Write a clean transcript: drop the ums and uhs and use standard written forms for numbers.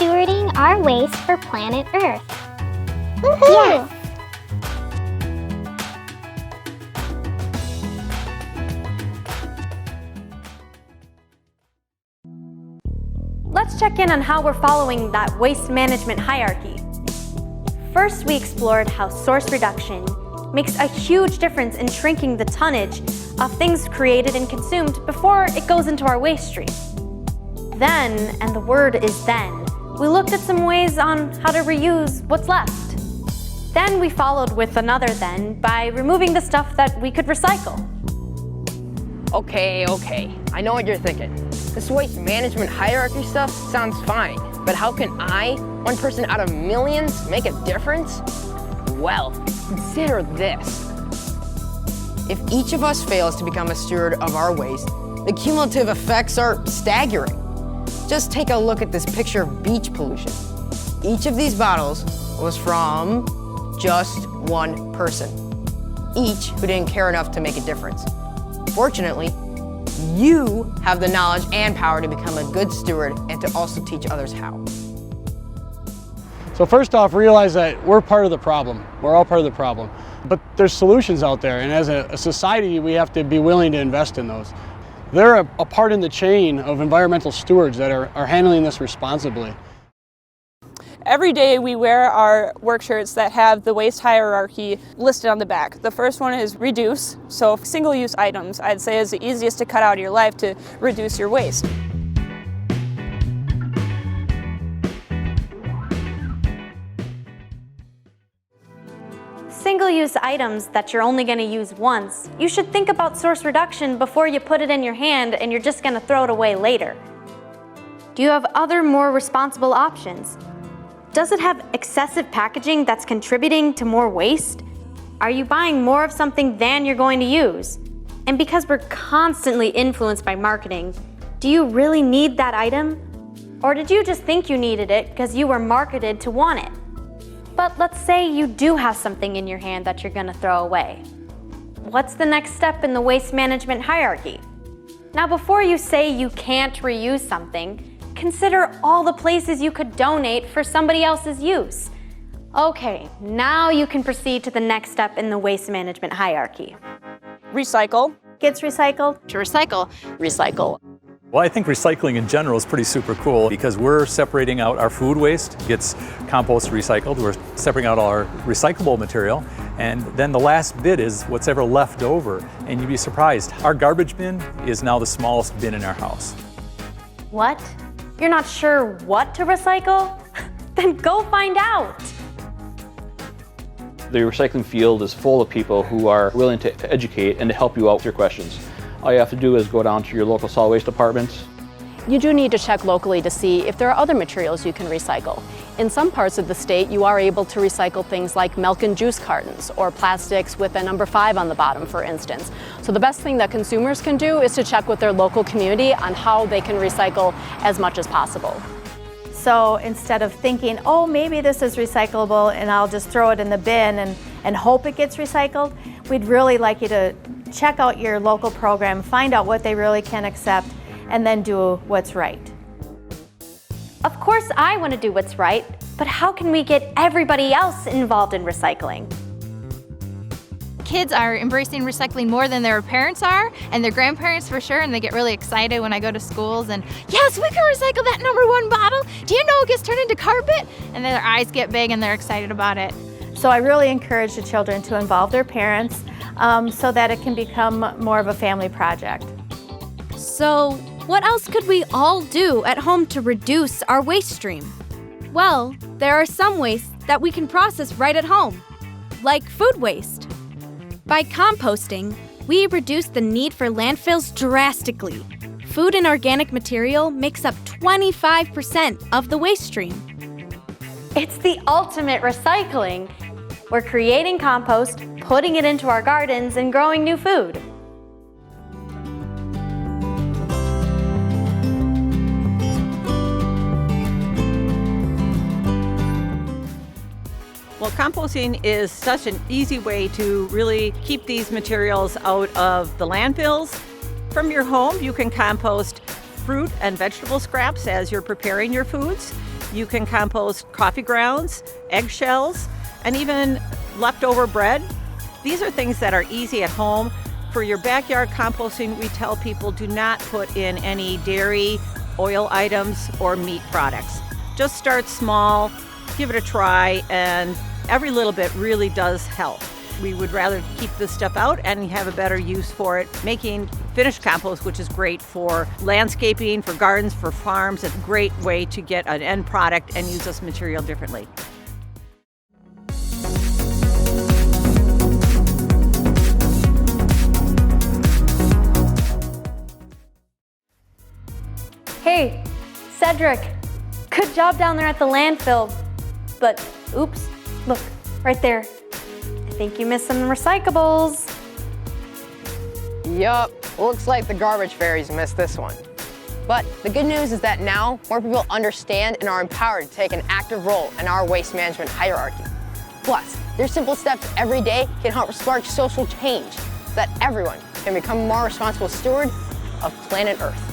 stewarding our waste for planet Earth. Woohoo! Yes! Let's check in on how we're following that waste management hierarchy. First, we explored how source reduction makes a huge difference in shrinking the tonnage of things created and consumed before it goes into our waste stream. Then, and the word is then, we looked at some ways on how to reuse what's left. Then we followed with another then by removing the stuff that we could recycle. Okay, I know what you're thinking. This waste management hierarchy stuff sounds fine, but how can I, one person out of millions, make a difference? Well, consider this. If each of us fails to become a steward of our waste, the cumulative effects are staggering. Just take a look at this picture of beach pollution. Each of these bottles was from just one person, each who didn't care enough to make a difference. Fortunately, you have the knowledge and power to become a good steward and to also teach others how. So first off, realize that we're part of the problem. We're all part of the problem. But there's solutions out there, and as a society, we have to be willing to invest in those. They're a part in the chain of environmental stewards that are handling this responsibly. Every day we wear our work shirts that have the waste hierarchy listed on the back. The first one is reduce, so single-use items I'd say is the easiest to cut out of your life to reduce your waste. Single-use items that you're only going to use once, you should think about source reduction before you put it in your hand and you're just going to throw it away later. Do you have other more responsible options? Does it have excessive packaging that's contributing to more waste? Are you buying more of something than you're going to use? And because we're constantly influenced by marketing, do you really need that item? Or did you just think you needed it because you were marketed to want it? But let's say you do have something in your hand that you're going to throw away. What's the next step in the waste management hierarchy? Now, before you say you can't reuse something, consider all the places you could donate for somebody else's use. Okay, now you can proceed to the next step in the waste management hierarchy. Recycle. Gets recycled. To recycle. Recycle. Well, I think recycling in general is pretty super cool because we're separating out our food waste, gets compost recycled, we're separating out all our recyclable material, and then the last bit is what's ever left over. And you'd be surprised, our garbage bin is now the smallest bin in our house. What? You're not sure what to recycle? Then go find out! The recycling field is full of people who are willing to educate and to help you out with your questions. All you have to do is go down to your local solid waste departments. You do need to check locally to see if there are other materials you can recycle. In some parts of the state, you are able to recycle things like milk and juice cartons or plastics with a number 5 on the bottom, for instance. So the best thing that consumers can do is to check with their local community on how they can recycle as much as possible. So instead of thinking, oh, maybe this is recyclable and I'll just throw it in the bin and hope it gets recycled, we'd really like you to check out your local program, find out what they really can accept, and then do what's right. Of course I want to do what's right, but how can we get everybody else involved in recycling? Kids are embracing recycling more than their parents are, and their grandparents for sure, and they get really excited when I go to schools and, yes, we can recycle that number 1 bottle. Do you know it gets turned into carpet? And then their eyes get big and they're excited about it. So I really encourage the children to involve their parents so that it can become more of a family project. So, what else could we all do at home to reduce our waste stream? Well, there are some wastes that we can process right at home, like food waste. By composting, we reduce the need for landfills drastically. Food and organic material makes up 25% of the waste stream. It's the ultimate recycling. We're creating compost, putting it into our gardens, and growing new food. Well, composting is such an easy way to really keep these materials out of the landfills. From your home, you can compost fruit and vegetable scraps as you're preparing your foods. You can compost coffee grounds, eggshells, and even leftover bread. These are things that are easy at home. For your backyard composting, we tell people do not put in any dairy, oil items, or meat products. Just start small, give it a try, and every little bit really does help. We would rather keep this stuff out and have a better use for it, making finished compost, which is great for landscaping, for gardens, for farms. It's a great way to get an end product and use this material differently. Hey, Cedric, good job down there at the landfill. But oops, look, right there. I think you missed some recyclables. Yup, looks like the garbage fairies missed this one. But the good news is that now more people understand and are empowered to take an active role in our waste management hierarchy. Plus, their simple steps every day can help spark social change so that everyone can become a more responsible steward of planet Earth.